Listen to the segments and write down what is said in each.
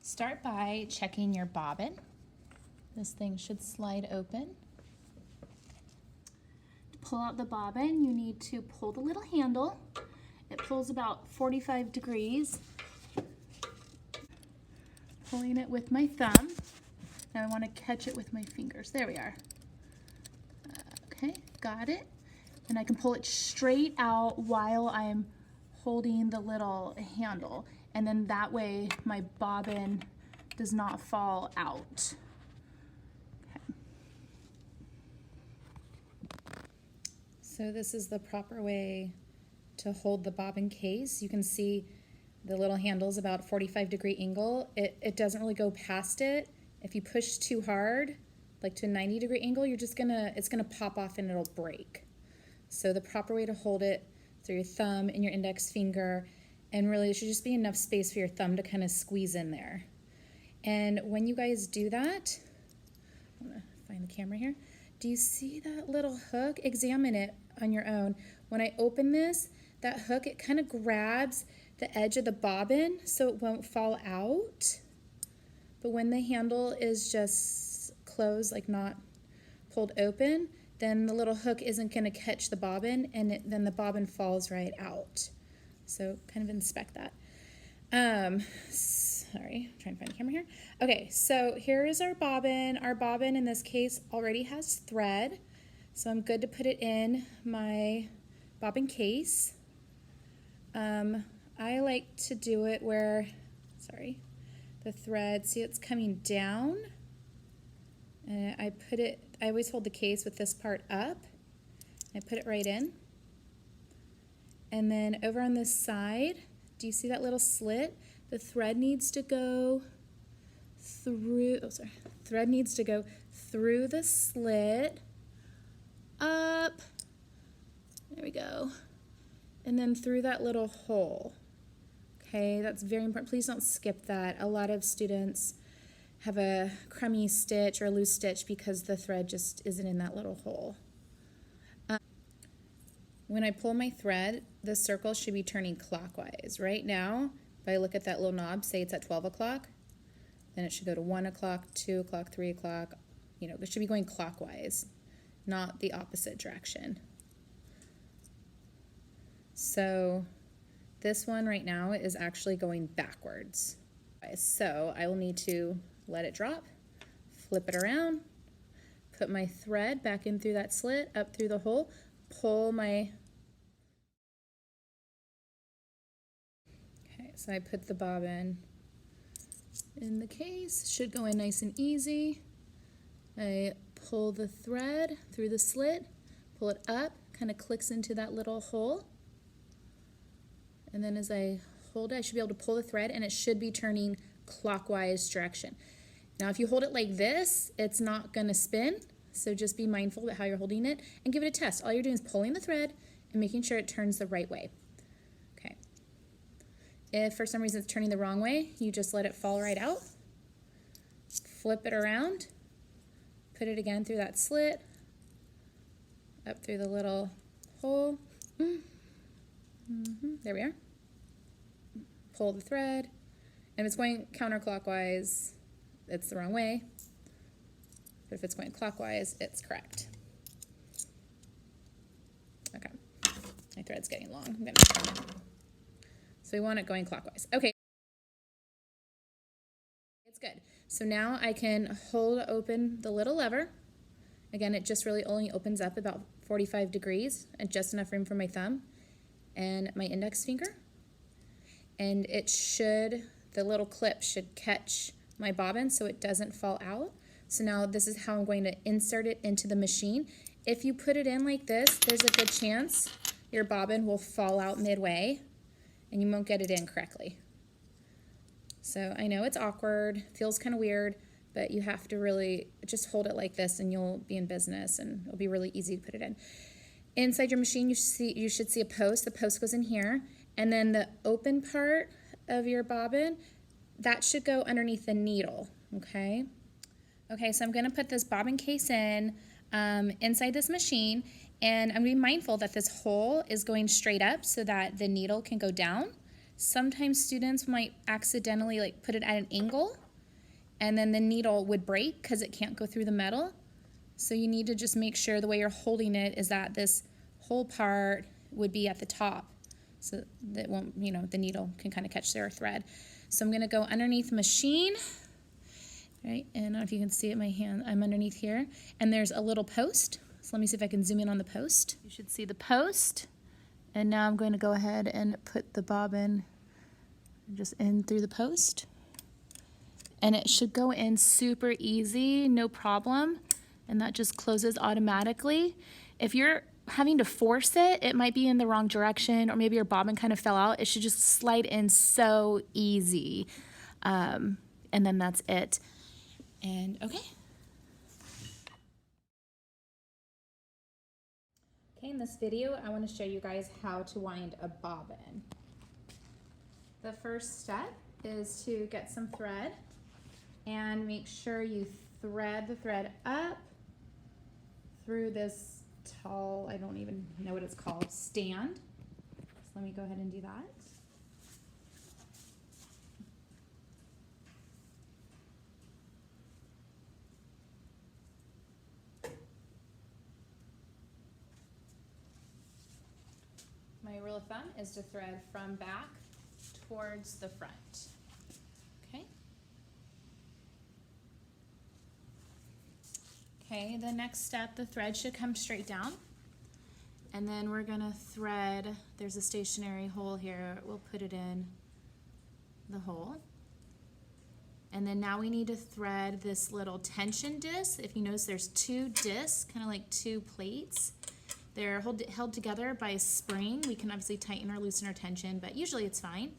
Start by checking your bobbin. This thing should slide open. To pull out the bobbin, you need to pull the little handle. It pulls about 45 degrees. Pulling it with my thumb. Now I want to catch it with my fingers. There we are. Okay, got it. And I can pull it straight out while I'm holding the little handle. And then that way my bobbin does not fall out. Okay. So this is the proper way to hold the bobbin case. You can see the little handle's about a 45-degree angle. It doesn't really go past it. If you push too hard, like to a 90-degree angle, it's gonna pop off and it'll break. So the proper way to hold it through your thumb and your index finger, and really it should just be enough space for your thumb to kind of squeeze in there. And when you guys do that, I'm gonna find the camera here. Do you see that little hook? Examine it on your own. When I open this, that hook, it kind of grabs the edge of the bobbin so it won't fall out. But when the handle is just closed, like not pulled open, then the little hook isn't going to catch the bobbin, and then the bobbin falls right out. So kind of inspect that. Sorry, I'm trying to find the camera here. Okay, so here is our bobbin. Our bobbin in this case already has thread, so I'm good to put it in my bobbin case. I like to do it where, the thread, see it's coming down, and I always hold the case with this part up. I put it right in. And then over on this side, do you see that little slit? The thread needs to go through, thread needs to go through the slit, up, there we go, and then through that little hole. Okay, that's very important. Please don't skip that. A lot of students have a crummy stitch or a loose stitch because the thread just isn't in that little hole. When I pull my thread, the circle should be turning clockwise. Right now, if I look at that little knob, say it's at 12 o'clock, then it should go to 1 o'clock, 2 o'clock, 3 o'clock. You know, it should be going clockwise, not the opposite direction. So this one right now is actually going backwards. So I will need to let it drop, flip it around, put my thread back in through that slit, up through the hole, pull my, okay, so I put the bobbin in the case, should go in nice and easy. I pull the thread through the slit, pull it up, kind of clicks into that little hole. And then as I hold it, I should be able to pull the thread, and it should be turning clockwise direction. Now, if you hold it like this, it's not going to spin, so just be mindful about how you're holding it and give it a test. All you're doing is pulling the thread and making sure it turns the right way. Okay. If for some reason it's turning the wrong way, you just let it fall right out. Flip it around, put it again through that slit, up through the little hole. There we are. Pull the thread, and if it's going counterclockwise, it's the wrong way, but if it's going clockwise, it's correct. Okay, my thread's getting long. I'm gonna turn it. So we want it going clockwise. Okay, it's good. So now I can hold open the little lever. Again, it just really only opens up about 45 degrees and just enough room for my thumb and my index finger. And it should, the little clip should catch my bobbin so it doesn't fall out. So now this is how I'm going to insert it into the machine. If you put it in like this, there's a good chance your bobbin will fall out midway and you won't get it in correctly. So I know it's awkward, feels kind of weird, but you have to really just hold it like this and you'll be in business, and it'll be really easy to put it in. Inside your machine, you should see a post. The post goes in here, and then the open part of your bobbin, that should go underneath the needle, okay? Okay, so I'm gonna put this bobbin case in inside this machine, and I'm gonna be mindful that this hole is going straight up so that the needle can go down. Sometimes students might accidentally like put it at an angle and then the needle would break because it can't go through the metal. So you need to just make sure the way you're holding it is that this whole part would be at the top so that won't, you know, the needle can kind of catch their thread. So I'm going to go underneath the machine, right? And I don't know if you can see it, my hand, I'm underneath here. And there's a little post. So let me see if I can zoom in on the post. You should see the post. And now I'm going to go ahead and put the bobbin just in through the post. And it should go in super easy, no problem. And that just closes automatically. If you're having to force it, it might be in the wrong direction, or maybe your bobbin kind of fell out. It should just slide in so easy. And then that's it. And okay. Okay, in this video, I want to show you guys how to wind a bobbin. The first step is to get some thread and make sure you thread the thread up through this tall, I don't even know what it's called, stand. So let me go ahead and do that. My rule of thumb is to thread from back towards the front. Okay. Okay, the next step, the thread should come straight down. And then we're gonna thread, there's a stationary hole here, we'll put it in the hole. And then now we need to thread this little tension disc. If you notice, there's two discs, kind of like two plates. They're held together by a spring. We can obviously tighten or loosen our tension, but usually it's fine.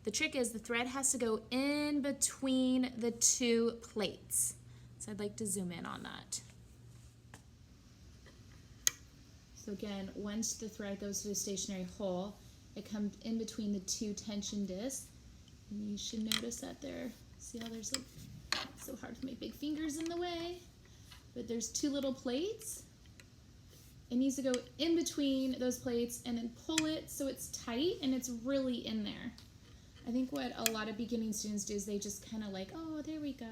The trick is the thread has to go in between the two plates. So I'd like to zoom in on that. So again, once the thread goes to the stationary hole, it comes in between the two tension discs. And you should notice that there, see how there's like, it's so hard with my big fingers in the way, but there's two little plates. It needs to go in between those plates and then pull it so it's tight and it's really in there. I think what a lot of beginning students do is they just kind of like, oh, there we go.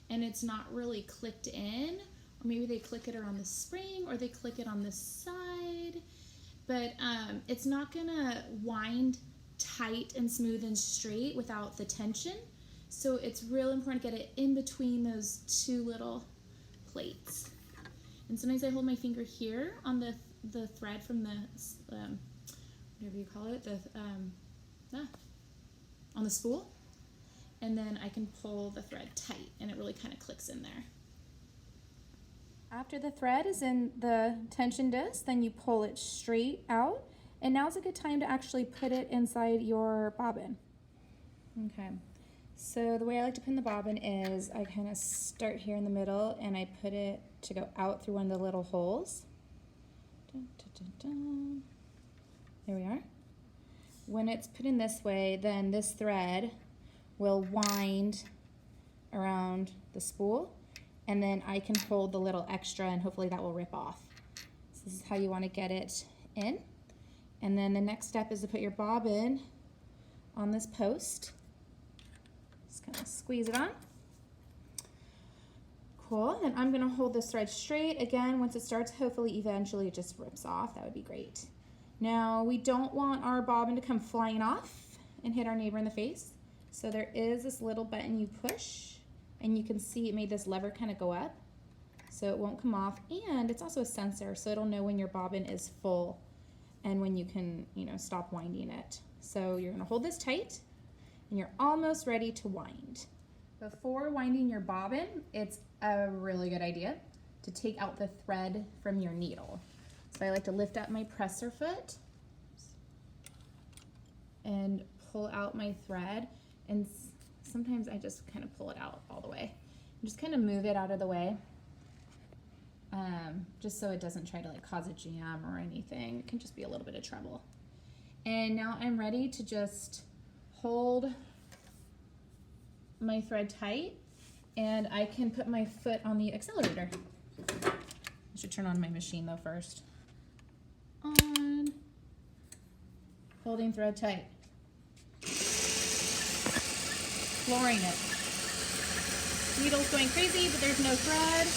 And it's not really clicked in, or maybe they click it around the spring or they click it on the side, but it's not gonna wind tight and smooth and straight without the tension. So it's real important to get it in between those two little plates. And sometimes I hold my finger here on the thread from the, whatever you call it, on the spool. And then I can pull the thread tight and it really kind of clicks in there. After the thread is in the tension disc, then you pull it straight out. And now's a good time to actually put it inside your bobbin. Okay. So the way I like to pin the bobbin is I kind of start here in the middle and I put it to go out through one of the little holes. Dun, dun, dun, dun. There we are. When it's put in this way, then this thread will wind around the spool, and then I can hold the little extra and hopefully that will rip off. So this is how you want to get it in. And then the next step is to put your bobbin on this post. Just kind of squeeze it on. Cool, and I'm gonna hold this thread straight. Again, once it starts, hopefully eventually it just rips off. That would be great. Now, we don't want our bobbin to come flying off and hit our neighbor in the face. So there is this little button you push, and you can see it made this lever kind of go up, so it won't come off. And it's also a sensor, so it'll know when your bobbin is full and when you can, stop winding it. So you're gonna hold this tight, and you're almost ready to wind. Before winding your bobbin, it's a really good idea to take out the thread from your needle. So I like to lift up my presser foot and pull out my thread, and sometimes I just kind of pull it out all the way. Just kind of move it out of the way, just so it doesn't try to cause a jam or anything. It can just be a little bit of trouble. And now I'm ready to just hold my thread tight, and I can put my foot on the accelerator. I should turn on my machine though first. On, holding thread tight. flooring it. Needle's going crazy, but there's no thread.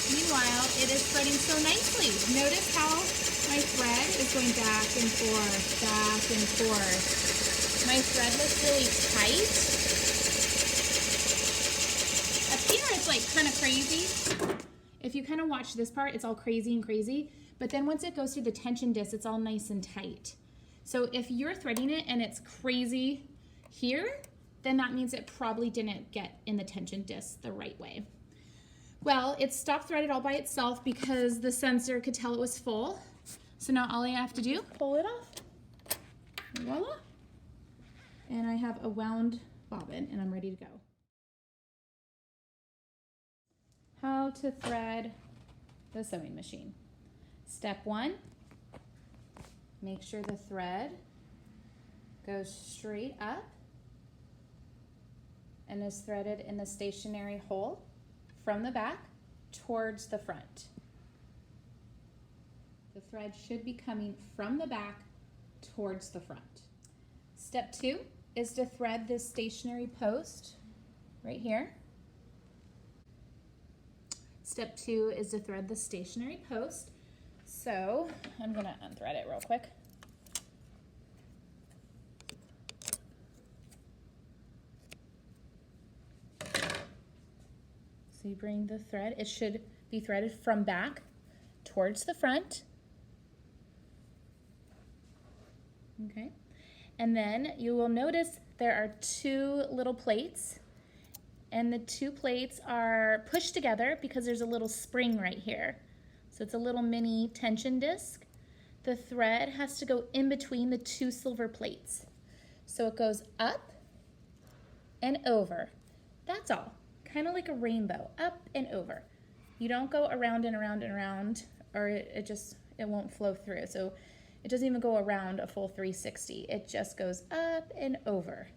Meanwhile, it is threading so nicely. Notice how my thread is going back and forth, back and forth. My thread looks really tight. Up here, it's like kind of crazy. If you kind of watch this part, it's all crazy and crazy. But then once it goes through the tension disc, it's all nice and tight. So if you're threading it and it's crazy here, then that means it probably didn't get in the tension disc the right way. Well, it stopped threaded all by itself because the sensor could tell it was full. So now all I have to do, pull it off, voila. And I have a wound bobbin and I'm ready to go. How to thread the sewing machine. Step 1, make sure the thread goes straight up and is threaded in the stationary hole from the back towards the front. The thread should be coming from the back towards the front. Step 2 is to thread this stationary post right here. Step 2 is to thread the stationary post. So I'm gonna unthread it real quick. So you bring the thread, it should be threaded from back towards the front. Okay, and then you will notice there are 2 little plates, and the 2 plates are pushed together because there's a little spring right here. So it's a little mini tension disc. The thread has to go in between the 2 silver plates. So it goes up and over. That's all. Kind of like a rainbow, up and over. You don't go around and around and around, or it won't flow through. So it doesn't even go around a full 360. It just goes up and over.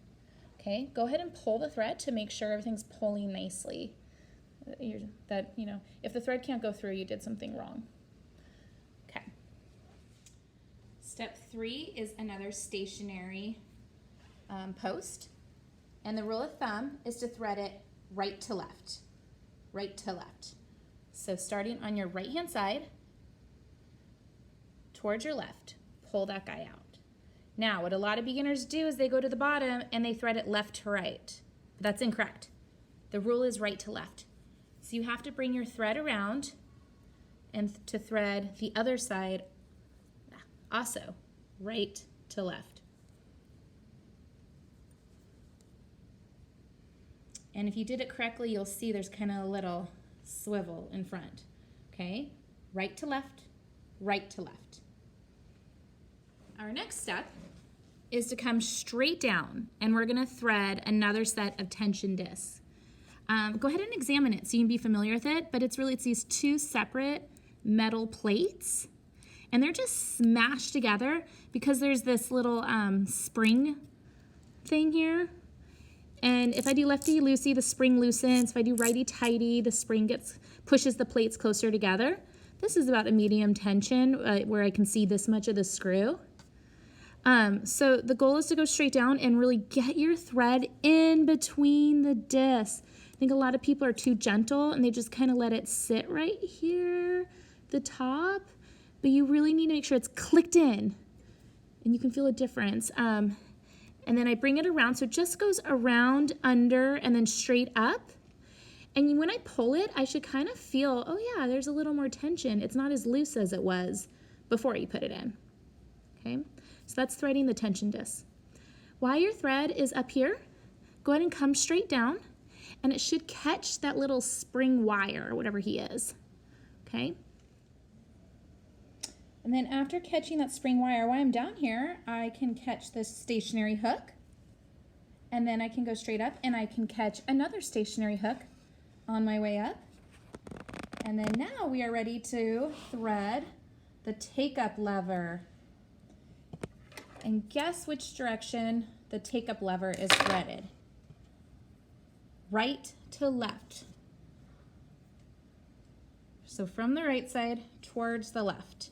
Okay, go ahead and pull the thread to make sure everything's pulling nicely. That, you know, if the thread can't go through, you did something wrong. Okay. Step 3 is another stationary post. And the rule of thumb is to thread it right to left. Right to left. So starting on your right-hand side, towards your left, pull that guy out. Now, what a lot of beginners do is they go to the bottom and they thread it left to right. But that's incorrect. The rule is right to left. So you have to bring your thread around and to thread the other side also right to left. And if you did it correctly, you'll see there's kind of a little swivel in front. Okay, right to left, right to left. Our next step is to come straight down, and we're gonna thread another set of tension discs. Go ahead and examine it so you can be familiar with it, but it's these 2 separate metal plates, and they're just smashed together because there's this little spring thing here. And if I do lefty-loosey, the spring loosens. If I do righty-tighty, the spring pushes the plates closer together. This is about a medium tension where I can see this much of the screw. So the goal is to go straight down and really get your thread in between the discs. I think a lot of people are too gentle and they just kind of let it sit right here, the top, but you really need to make sure it's clicked in and you can feel a difference. And then I bring it around, so it just goes around, under, and then straight up. And when I pull it, I should kind of feel, oh yeah, there's a little more tension. It's not as loose as it was before you put it in, okay? So that's threading the tension disc. While your thread is up here, go ahead and come straight down, and it should catch that little spring wire, or whatever he is, okay? And then after catching that spring wire, while I'm down here, I can catch this stationary hook, and then I can go straight up, and I can catch another stationary hook on my way up. And then now we are ready to thread the take-up lever. And guess which direction the take-up lever is threaded? Right to left. So from the right side towards the left.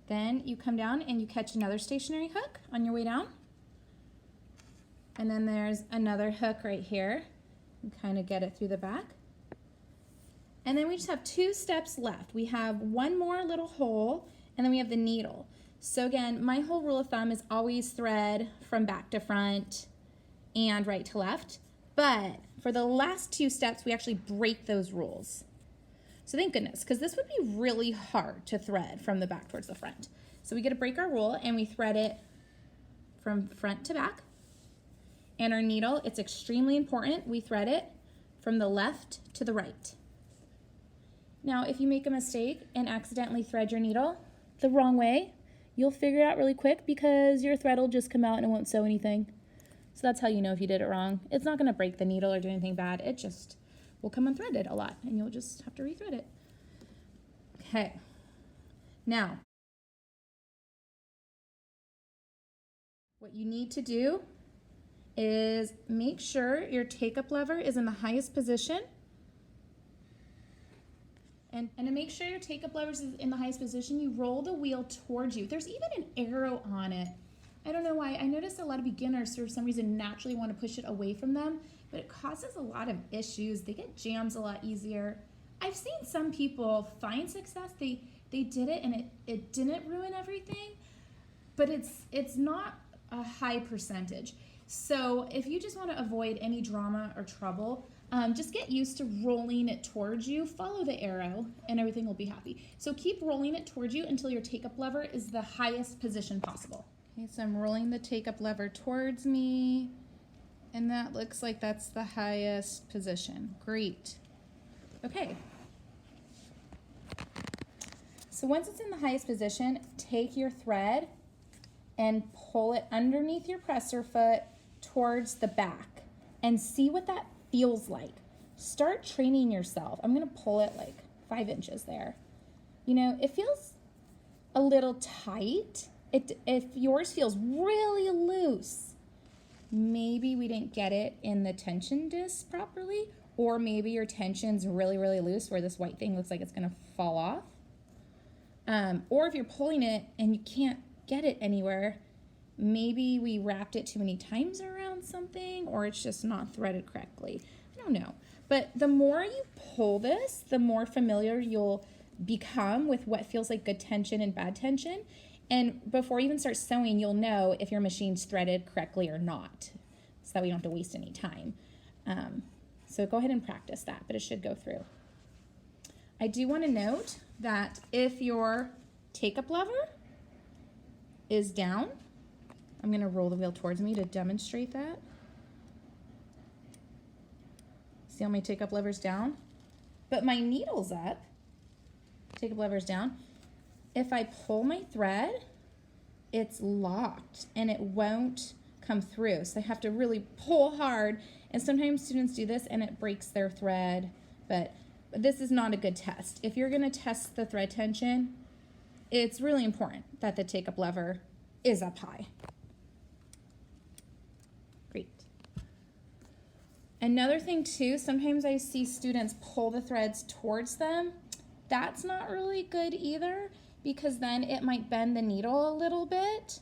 Then you come down and you catch another stationary hook on your way down. And then there's another hook right here. And kind of get it through the back. And then we just have 2 steps left. We have one more little hole, and then we have the needle. So again, my whole rule of thumb is always thread from back to front and right to left. But for the last 2 steps, we actually break those rules. So thank goodness, because this would be really hard to thread from the back towards the front. So we get to break our rule, and we thread it from front to back. And our needle, it's extremely important, we thread it from the left to the right. Now, if you make a mistake and accidentally thread your needle the wrong way, you'll figure it out really quick because your thread will just come out and it won't sew anything. So that's how you know if you did it wrong. It's not going to break the needle or do anything bad. It just will come unthreaded a lot and you'll just have to rethread it. Okay. Now, what you need to do is make sure your take-up lever is in the highest position. And to make sure your take-up lever is in the highest position, you roll the wheel towards you. There's even an arrow on it. I don't know why. I noticed a lot of beginners, for some reason, naturally want to push it away from them, but it causes a lot of issues. They get jams a lot easier. I've seen some people find success. They did it, and it didn't ruin everything, but it's not a high percentage. So if you just want to avoid any drama or trouble, just get used to rolling it towards you. Follow the arrow and everything will be happy. So keep rolling it towards you until your take-up lever is the highest position possible. Okay, so I'm rolling the take-up lever towards me, and that looks like that's the highest position. Great. Okay. So once it's in the highest position, take your thread and pull it underneath your presser foot towards the back and see what that feels like. Start training yourself. I'm gonna pull it like 5 inches there. You know, it feels a little tight. If yours feels really loose, maybe we didn't get it in the tension disc properly, or maybe your tension's really, really loose where this white thing looks like it's gonna fall off. Or if you're pulling it and you can't get it anywhere, maybe we wrapped it too many times around something, or it's just not threaded correctly. I don't know. But the more you pull this, the more familiar you'll become with what feels like good tension and bad tension. And before you even start sewing, you'll know if your machine's threaded correctly or not, so that we don't have to waste any time. So go ahead and practice that, but it should go through. I do want to note that if your take-up lever is down, I'm going to roll the wheel towards me to demonstrate that. See how my take-up lever's down? But my needle's up. Take-up lever's down. If I pull my thread, it's locked and it won't come through. So I have to really pull hard. And sometimes students do this and it breaks their thread. But this is not a good test. If you're going to test the thread tension, it's really important that the take-up lever is up high. Great. Another thing too, sometimes I see students pull the threads towards them. That's not really good either, because then it might bend the needle a little bit,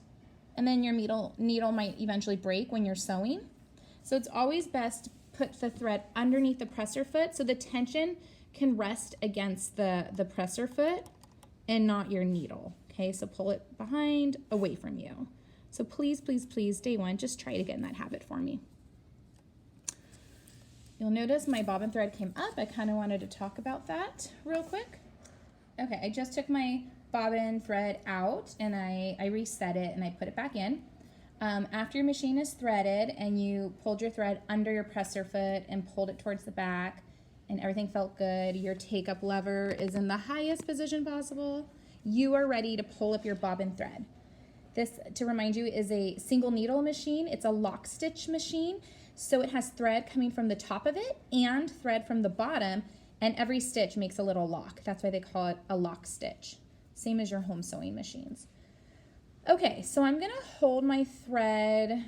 and then your needle might eventually break when you're sewing. So it's always best to put the thread underneath the presser foot so the tension can rest against the presser foot and not your needle. Okay, so pull it behind, away from you. So please, please, please, day one, just try to get in that habit for me. You'll notice my bobbin thread came up. I kind of wanted to talk about that real quick. Okay, I just took my bobbin thread out and I reset it and I put it back in. After your machine is threaded and you pulled your thread under your presser foot and pulled it towards the back and everything felt good, your take-up lever is in the highest position possible, you are ready to pull up your bobbin thread. This, to remind you, is a single needle machine. It's a lock stitch machine. So it has thread coming from the top of it and thread from the bottom, and every stitch makes a little lock. That's why they call it a lock stitch. Same as your home sewing machines. Okay, so I'm gonna hold my thread,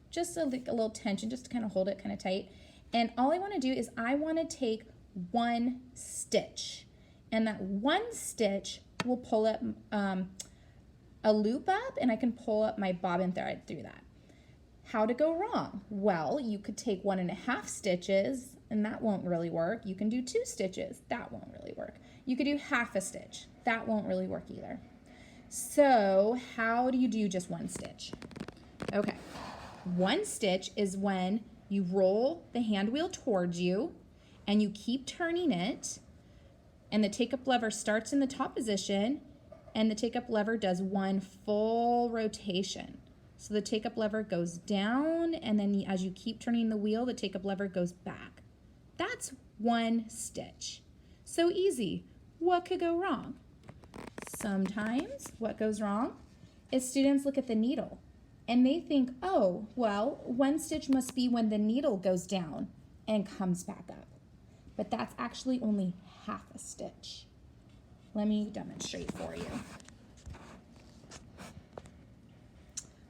just a little tension, just to kind of hold it kind of tight. And all I wanna do is I wanna take one stitch, and that one stitch will pull up a loop up, and I can pull up my bobbin thread through that. How to go wrong? Well, you could take 1.5 stitches and that won't really work. You can do 2 stitches. That won't really work. You could do half a stitch. That won't really work either. So how do you do just 1 stitch? Okay, 1 stitch is when you roll the hand wheel towards you and you keep turning it, and the take-up lever starts in the top position, and the take-up lever does 1 full rotation. So the take-up lever goes down, and then as you keep turning the wheel, the take-up lever goes back. That's 1 stitch. So easy. What could go wrong? Sometimes what goes wrong is students look at the needle and they think, oh, well, 1 stitch must be when the needle goes down and comes back up. But that's actually only half a stitch. Let me demonstrate for you.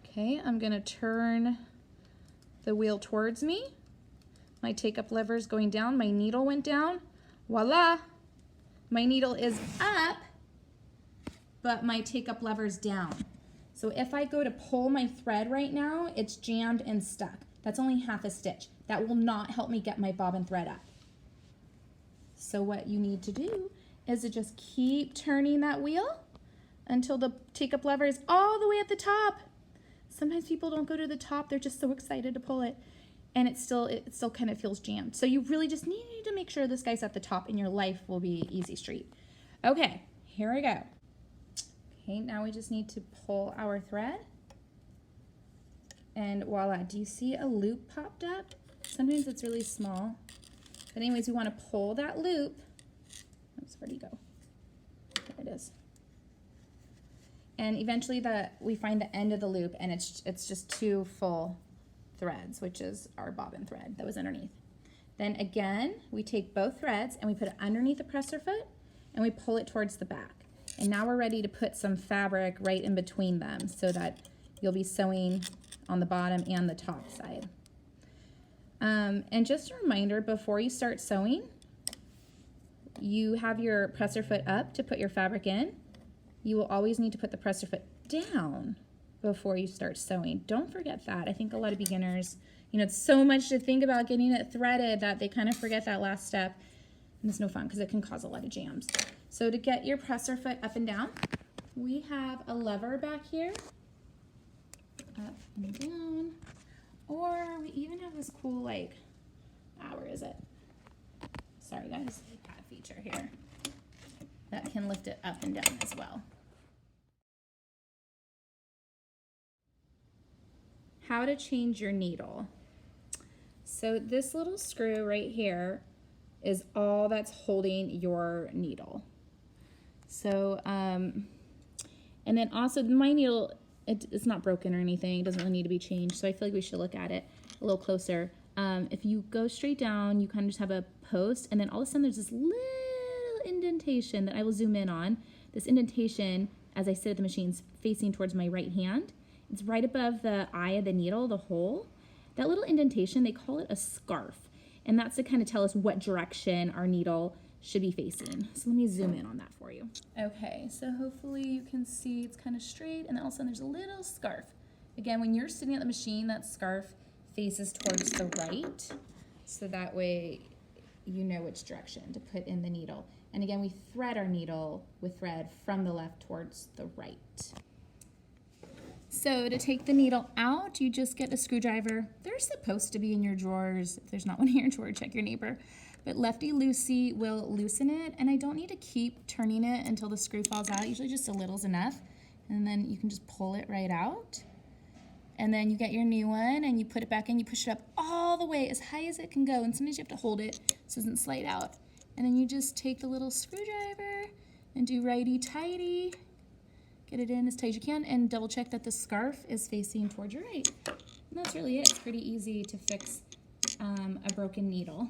Okay, I'm gonna turn the wheel towards me. My take-up lever is going down, my needle went down. Voila! My needle is up, but my take-up lever's down. So if I go to pull my thread right now, it's jammed and stuck. That's only half a stitch. That will not help me get my bobbin thread up. So what you need to do is to just keep turning that wheel until the take-up lever is all the way at the top. Sometimes people don't go to the top, they're just so excited to pull it, and it still kind of feels jammed. So you really just need to make sure this guy's at the top and your life will be easy street. Okay, here we go. Okay, now we just need to pull our thread. And voila, do you see a loop popped up? Sometimes it's really small. But anyways, we want to pull that loop. Oops, where'd he go? There it is. And eventually we find the end of the loop, and it's just 2 full threads, which is our bobbin thread that was underneath. Then again, we take both threads and we put it underneath the presser foot and we pull it towards the back. And now we're ready to put some fabric right in between them so that you'll be sewing on the bottom and the top side. And just a reminder, before you start sewing, you have your presser foot up to put your fabric in. You will always need to put the presser foot down before you start sewing. Don't forget that. I think a lot of beginners, it's so much to think about getting it threaded that they kind of forget that last step. And it's no fun because it can cause a lot of jams. So to get your presser foot up and down, we have a lever back here. Up and down. Or we even have this cool, where is it? Sorry guys, pad feature here. That can lift it up and down as well. How to change your needle. So this little screw right here is all that's holding your needle. So, and then also my needle, it's not broken or anything. It doesn't really need to be changed. So I feel like we should look at it a little closer. If you go straight down, you kind of just have a post, and then all of a sudden there's this little indentation that I will zoom in on. This indentation, as I sit at the machine's facing towards my right hand. It's right above the eye of the needle, the hole. That little indentation, they call it a scarf. And that's to kind of tell us what direction our needle should be facing. So let me zoom in on that for you. Okay, so hopefully you can see it's kind of straight, and then all of a sudden there's a little scarf. Again, when you're sitting at the machine, that scarf faces towards the right. So that way you know which direction to put in the needle. And again, we thread our needle with thread from the left towards the right. So to take the needle out, you just get a screwdriver. They're supposed to be in your drawers. If there's not one in your drawer, check your neighbor. But Lefty Loosey will loosen it, and I don't need to keep turning it until the screw falls out. Usually just a little's enough. And then you can just pull it right out. And then you get your new one and you put it back in, you push it up all the way as high as it can go. And sometimes you have to hold it so it doesn't slide out. And then you just take the little screwdriver and do righty-tighty. Get it in as tight as you can and double check that the scarf is facing towards your right. And that's really it. It's pretty easy to fix a broken needle.